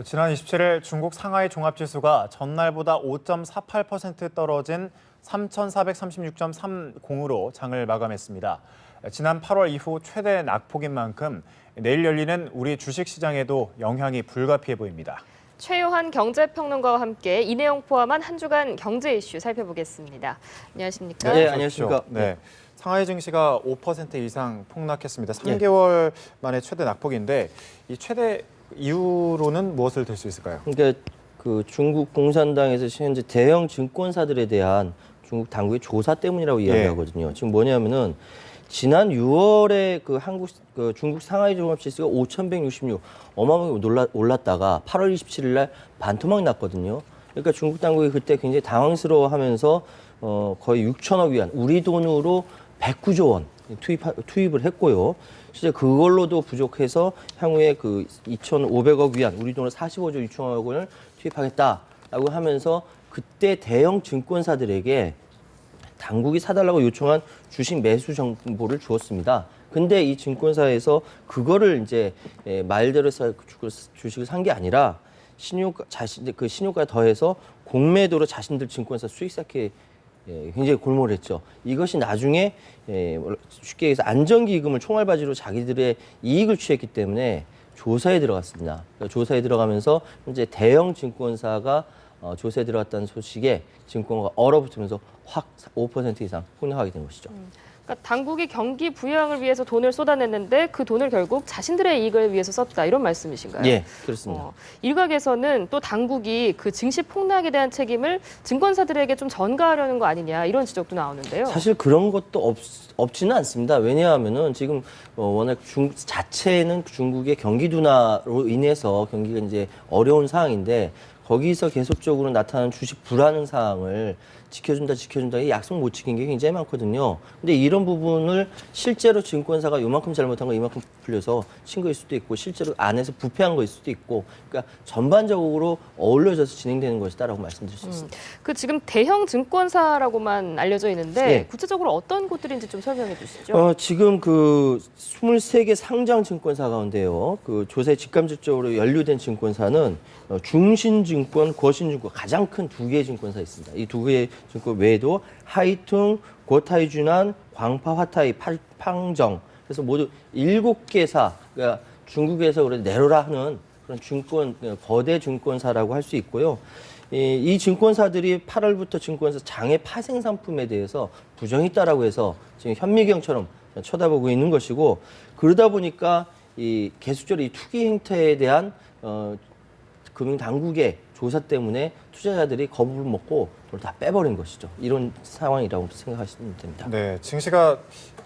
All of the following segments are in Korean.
지난 27일 중국 상하이 종합지수가 전날보다 5.48% 떨어진 3,436.30으로 장을 마감했습니다. 지난 8월 이후 최대 낙폭인 만큼 내일 열리는 우리 주식시장에도 영향이 불가피해 보입니다. 최요한 경제평론가와 함께 이 내용 포함한 한 주간 경제 이슈 살펴보겠습니다. 안녕하십니까? 네, 안녕하십니까. 네. 상하이 증시가 5% 이상 폭락했습니다. 3개월 만에 최대 낙폭인데 이 최대 이유로는 무엇을 들 수 있을까요? 그러니까 그 중국 공산당에서 현재 대형 증권사들에 대한 중국 당국의 조사 때문이라고 이야기하거든요. 지금 뭐냐면은 지난 6월에 그 중국 상하이 종합지수가 5,166 어마어마하게 올랐다가 8월 27일 날 반토막 났거든요. 그러니까 중국 당국이 그때 굉장히 당황스러워하면서 거의 6천억 위안, 우리 돈으로 109조 원 투입을 했고요. 실제 그걸로도 부족해서 향후에 그 2,500억 위안, 우리 돈으로 45조 6천억 원을 투입하겠다라고 하면서 그때 대형 증권사들에게 당국이 사달라고 요청한 주식 매수 정보를 주었습니다. 근데 이 증권사에서 그거를 이제 말대로 해서 주식을 산 게 아니라 그 신효가 더해서 공매도로 자신들 증권사 수익 쌓기에 굉장히 골몰을 했죠. 이것이 나중에 쉽게 얘기해서 안정기금을 총알바지로 자기들의 이익을 취했기 때문에 조사에 들어갔습니다. 그러니까 조사에 들어가면서 현재 대형 증권사가 조사에 들어갔다는 소식에 증권가가 얼어붙으면서 확 5% 이상 폭락하게 된 것이죠. 그러니까 당국이 경기 부양을 위해서 돈을 쏟아냈는데 그 돈을 결국 자신들의 이익을 위해서 썼다 이런 말씀이신가요? 예, 그렇습니다. 일각에서는 또 당국이 그 증시 폭락에 대한 책임을 증권사들에게 좀 전가하려는 거 아니냐 이런 지적도 나오는데요. 사실 그런 것도 없지는 않습니다. 왜냐하면은 지금 워낙 자체는 중국의 경기 둔화로 인해서 경기가 이제 어려운 상황인데 거기서 계속적으로 나타나는 주식 불안한 상황을 지켜준다 이 약속 못 지킨 게 굉장히 많거든요. 근데 이런 부분을 실제로 증권사가 이만큼 잘못한 거 이만큼 풀려서 신고일 수도 있고 실제로 안에서 부패한 거일 수도 있고 그러니까 전반적으로 어울려져서 진행되는 것이다라고 말씀드릴 수 있습니다. 그 지금 대형 증권사라고만 알려져 있는데 네. 구체적으로 어떤 곳들인지 좀 설명해 주시죠. 지금 그 23개 상장 증권사 가운데요. 그 조사에 직간접적으로 연루된 증권사는 중신증권, 거신증권 가장 큰 두 개의 증권사 있습니다. 이 두 개의 증권 외에도 하이퉁, 고타이주난, 광파, 화타이, 팡정 그래서 모두 7개사 그러니까 중국에서 그래 내로라 하는 그런 거대 증권사라고 할 수 있고요. 이 증권사들이 8월부터 증권사 장외 파생 상품에 대해서 부정이 있다라고 해서 지금 현미경처럼 쳐다보고 있는 것이고 그러다 보니까 이 계속적으로 이 투기 행태에 대한 금융 당국의 조사 때문에 투자자들이 겁을 먹고 그걸 다 빼버린 것이죠. 이런 상황이라고 생각하시면 됩니다. 네, 증시가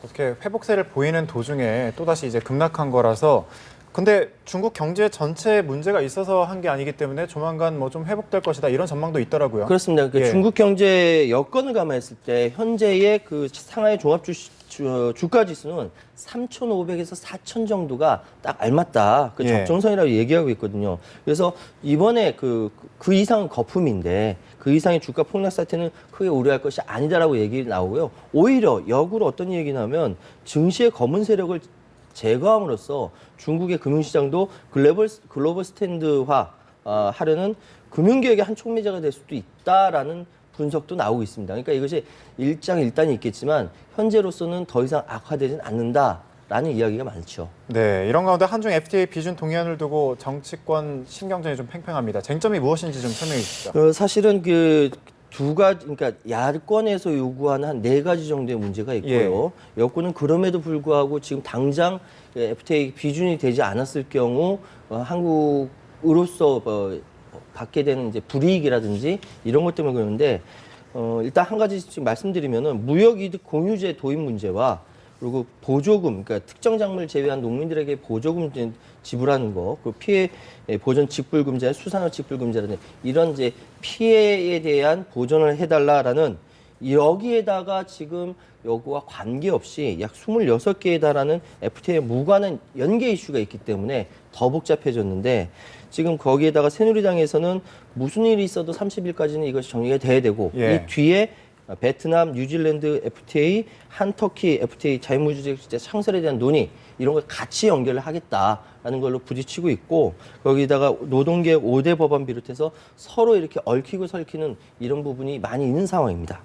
어떻게 회복세를 보이는 도중에 또다시 이제 급락한 거라서 근데 중국 경제 전체에 문제가 있어서 한 게 아니기 때문에 조만간 뭐 좀 회복될 것이다 이런 전망도 있더라고요. 그렇습니다. 그러니까 중국 경제 여건을 감안했을 때 현재의 그 상하이 주가 지수는 3,500에서 4,000 정도가 딱 알맞다. 그 적정선이라고 얘기하고 있거든요. 그래서 이번에 그 이상은 거품인데 그 이상의 주가 폭락 사태는 크게 우려할 것이 아니다라고 얘기 나오고요. 오히려 역으로 어떤 얘기냐면 증시의 검은 세력을 제거함으로써 중국의 금융시장도 글로벌 스탠드화 하려는 금융개혁의 한 촉매제가 될 수도 있다라는 분석도 나오고 있습니다. 그러니까 이것이 일장일단이 있겠지만 현재로서는 더 이상 악화되진 않는다라는 이야기가 많죠. 네, 이런 가운데 한중 FTA 비준 동의안을 두고 정치권 신경전이 좀 팽팽합니다. 쟁점이 무엇인지 좀 설명해 주시죠. 사실은 그 두 가지, 그러니까 야권에서 요구하는 한 4가지 정도의 문제가 있고요. 여권은 그럼에도 불구하고 지금 당장 FTA 비준이 되지 않았을 경우 한국으로서 받게 되는 이제 불이익이라든지 이런 것 때문에 그러는데 일단 한 가지 지금 말씀드리면은 무역이득 공유제 도입 문제와 그리고 보조금, 그러니까 특정 작물을 제외한 농민들에게 보조금 지불하는 거, 그 피해 보전 직불금제, 수산업 직불금제라든지 이런 이제 피해에 대한 보전을 해달라라는 여기에다가 지금 요구와 관계없이 약 26개에 달하는 FTA에 무관한 연계 이슈가 있기 때문에 더 복잡해졌는데 지금 거기에다가 새누리당에서는 무슨 일이 있어도 30일까지는 이것이 정리가 돼야 되고 이 뒤에 베트남, 뉴질랜드 FTA, 한터키 FTA 자유무역주제 창설에 대한 논의 이런 걸 같이 연결을 하겠다라는 걸로 부딪히고 있고 거기다가 노동개혁 5대 법안 비롯해서 서로 이렇게 얽히고 설키는 이런 부분이 많이 있는 상황입니다.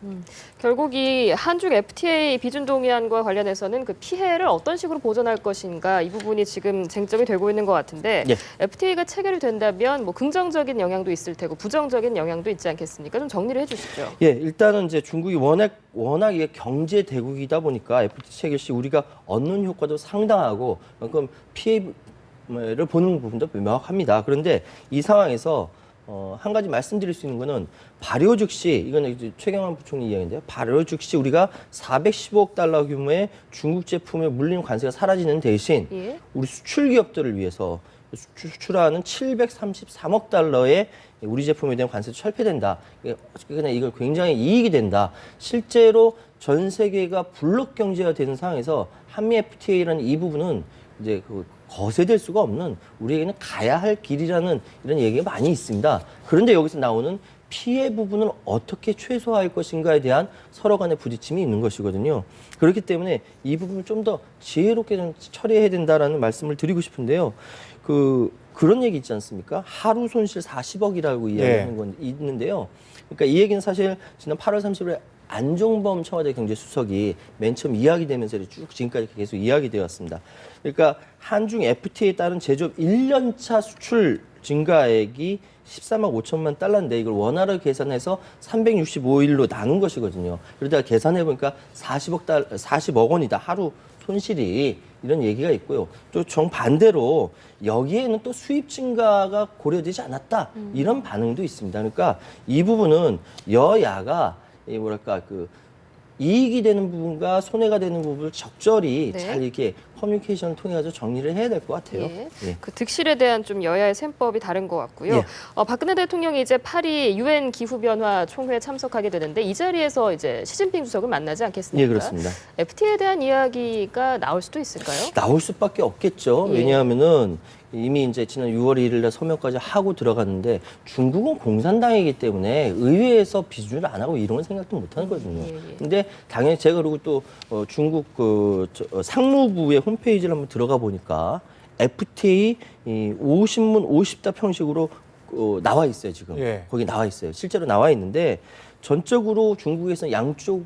결국 이 한중 FTA 비준 동의안과 관련해서는 그 피해를 어떤 식으로 보전할 것인가 이 부분이 지금 쟁점이 되고 있는 것 같은데 예. FTA가 체결된다면 뭐 긍정적인 영향도 있을 테고 부정적인 영향도 있지 않겠습니까? 좀 정리를 해주시죠. 예, 일단은 이제 중국이 워낙 이게 경제 대국이다 보니까 FTA 체결 시 우리가 얻는 효과도 상당하고 그만큼 피해를 보는 부분도 명확합니다. 그런데 이 상황에서 한 가지 말씀드릴 수 있는 거는 발효 즉시 이거는 이제 최경환 부총리 이야기인데요. 발효 즉시 우리가 415억 달러 규모의 중국 제품에 물린 관세가 사라지는 대신 예. 우리 수출 기업들을 위해서 수출하는 733억 달러의 우리 제품에 대한 관세도 철폐된다. 그냥 이걸 굉장히 이익이 된다. 실제로 전 세계가 블록 경제가 되는 상황에서 한미 FTA라는 이 부분은 이제 그 거세될 수가 없는 우리에게는 가야 할 길이라는 이런 얘기가 많이 있습니다. 그런데 여기서 나오는 피해 부분을 어떻게 최소화할 것인가에 대한 서로 간의 부딪힘이 있는 것이거든요. 그렇기 때문에 이 부분을 좀 더 지혜롭게 좀 처리해야 된다라는 말씀을 드리고 싶은데요. 그런 얘기 있지 않습니까? 하루 손실 40억이라고 이야기하는 건 있는데요. 그러니까 이 얘기는 사실 지난 8월 30일에 안종범 청와대 경제수석이 맨 처음 이야기되면서 쭉 지금까지 계속 이야기되었습니다. 그러니까 한중 FTA에 따른 제조업 1년차 수출 증가액이 14만 5천만 달러인데 이걸 원화로 계산해서 365일로 나눈 것이거든요. 그러다가 계산해 보니까 40억 원이다. 하루 손실이 이런 얘기가 있고요. 또 정반대로 여기에는 또 수입 증가가 고려되지 않았다. 이런 반응도 있습니다. 그러니까 이 부분은 여야가 이익이 되는 부분과 손해가 되는 부분을 적절히 네. 잘 이렇게 커뮤니케이션을 통해 가지고 정리를 해야 될 것 같아요. 예. 예. 그 득실에 대한 좀 여야의 셈법이 다른 것 같고요. 예. 박근혜 대통령이 이제 파리 유엔 기후변화 총회에 참석하게 되는데 이 자리에서 이제 시진핑 주석을 만나지 않겠습니까? 예, 그렇습니다. FTA에 대한 이야기가 나올 수도 있을까요? 나올 수밖에 없겠죠. 예. 왜냐하면은 이미 이제 지난 6월 1일 날 서명까지 하고 들어갔는데 중국은 공산당이기 때문에 의회에서 비준을 안 하고 이런 건 생각도 못 하거든요. 예. 근데 당연히 제가 그리고 또 중국 상무부의 홈페이지를 한번 들어가 보니까 FTA 50문 50답 형식으로 나와 있어요, 지금. 예. 거기 나와 있어요. 실제로 나와 있는데 전적으로 중국에서는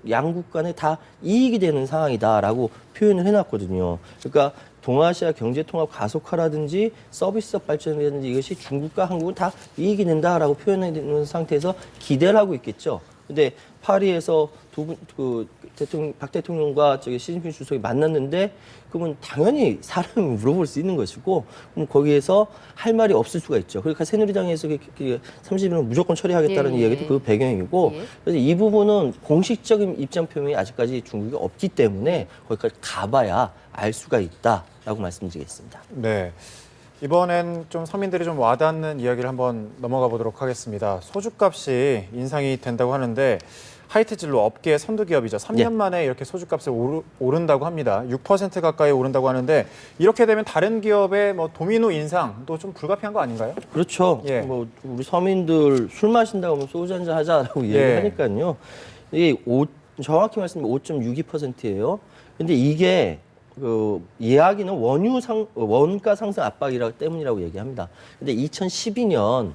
양국 간에 다 이익이 되는 상황이다라고 표현을 해놨거든요. 그러니까 동아시아 경제통합 가속화라든지 서비스업 발전이라든지 이것이 중국과 한국은 다 이익이 된다라고 표현해 놓은 상태에서 기대를 하고 있겠죠. 근데 파리에서 박 대통령과 시진핑 주석이 만났는데 그러면 당연히 사람이 물어볼 수 있는 것이고 그럼 거기에서 할 말이 없을 수가 있죠. 그러니까 새누리당에서 30일은 무조건 처리하겠다는 예. 이야기도 그 배경이고 예. 그래서 이 부분은 공식적인 입장 표명이 아직까지 중국이 없기 때문에 거기까지 가봐야 알 수가 있다라고 말씀드리겠습니다. 네. 이번엔 좀 서민들이 좀 와닿는 이야기를 한번 넘어가 보도록 하겠습니다. 소주값이 인상이 된다고 하는데 하이트 진로 업계의 선두 기업이죠. 3년 만에 이렇게 소주값이 오른다고 합니다. 6% 가까이 오른다고 하는데 이렇게 되면 다른 기업의 뭐 도미노 인상도 좀 불가피한 거 아닌가요? 그렇죠. 예. 뭐 우리 서민들 술 마신다고 하면 소주 한잔 하자라고 얘기하니까요. 이게 정확히 말씀드리면 5.62%예요. 근데 이게 이야기는 원가 상승 압박이라고 때문이라고 얘기합니다. 근데 2012년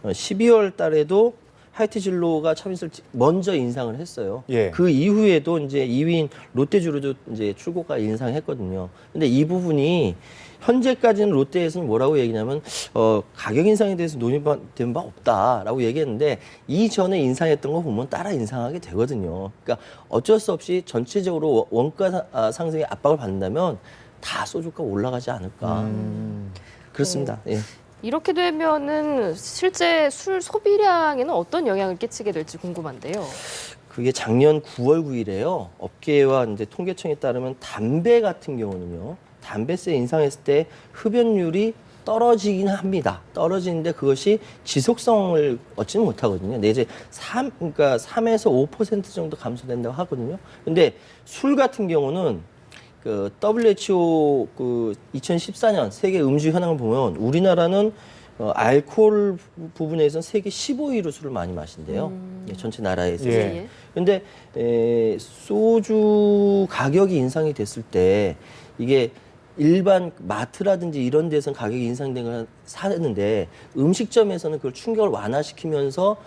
12월 달에도 하이트 진로가 참이슬 먼저 인상을 했어요. 예. 그 이후에도 이제 2위인 롯데주로도 이제 출고가 인상했거든요. 근데 이 부분이 현재까지는 롯데에서는 뭐라고 얘기냐면 가격 인상에 대해서 논의된 바 없다라고 얘기했는데 이전에 인상했던 거 보면 따라 인상하게 되거든요. 그러니까 어쩔 수 없이 전체적으로 원가 상승에 압박을 받는다면 다 소주가 올라가지 않을까. 그렇습니다. 예. 이렇게 되면은 실제 술 소비량에는 어떤 영향을 끼치게 될지 궁금한데요. 그게 작년 9월 9일에요. 업계와 이제 통계청에 따르면 담배 같은 경우는요. 담배세 인상했을 때 흡연율이 떨어지긴 합니다. 떨어지는데 그것이 지속성을 얻지는 못하거든요. 내지 그러니까 3에서 5% 정도 감소된다고 하거든요. 근데 술 같은 경우는 그 WHO 2014년 세계 음주 현황을 보면 우리나라는 알코올 부분에서는 세계 15위로 술을 많이 마신대요. 예, 전체 나라에서. 예. 근데 소주 가격이 인상이 됐을 때 이게 일반 마트라든지 이런 데서는 가격이 인상된 걸 사는데 음식점에서는 그걸 충격을 완화시키면서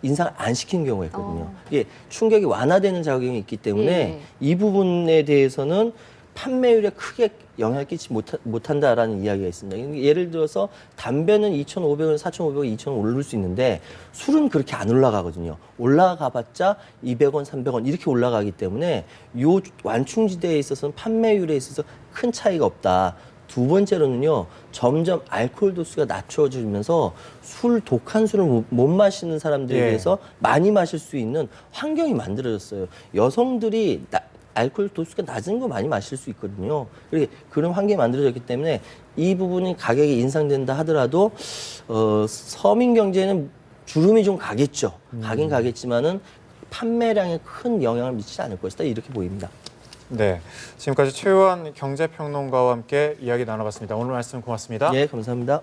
인상을 안 시키는 경우가 있거든요. 이게 충격이 완화되는 작용이 있기 때문에 예. 이 부분에 대해서는 판매율에 크게 영향을 끼치지 못한다라는 이야기가 있습니다. 예를 들어서 담배는 2,500원, 4,500원, 2,000원 오를 수 있는데 술은 그렇게 안 올라가거든요. 올라가봤자 200원, 300원 이렇게 올라가기 때문에 요 완충지대에 있어서는 판매율에 있어서 큰 차이가 없다. 두 번째로는요, 점점 알코올 도수가 낮춰지면서 독한 술을 못 마시는 사람들에 예. 대해서 많이 마실 수 있는 환경이 만들어졌어요. 여성들이 알코올 도수가 낮은 거 많이 마실 수 있거든요. 그런 환경이 만들어졌기 때문에 이 부분이 가격이 인상된다 하더라도 서민 경제에는 주름이 좀 가겠죠. 가긴 가겠지만은 판매량에 큰 영향을 미치지 않을 것이다 이렇게 보입니다. 네, 지금까지 최요한 경제평론가와 함께 이야기 나눠봤습니다. 오늘 말씀 고맙습니다. 예, 감사합니다.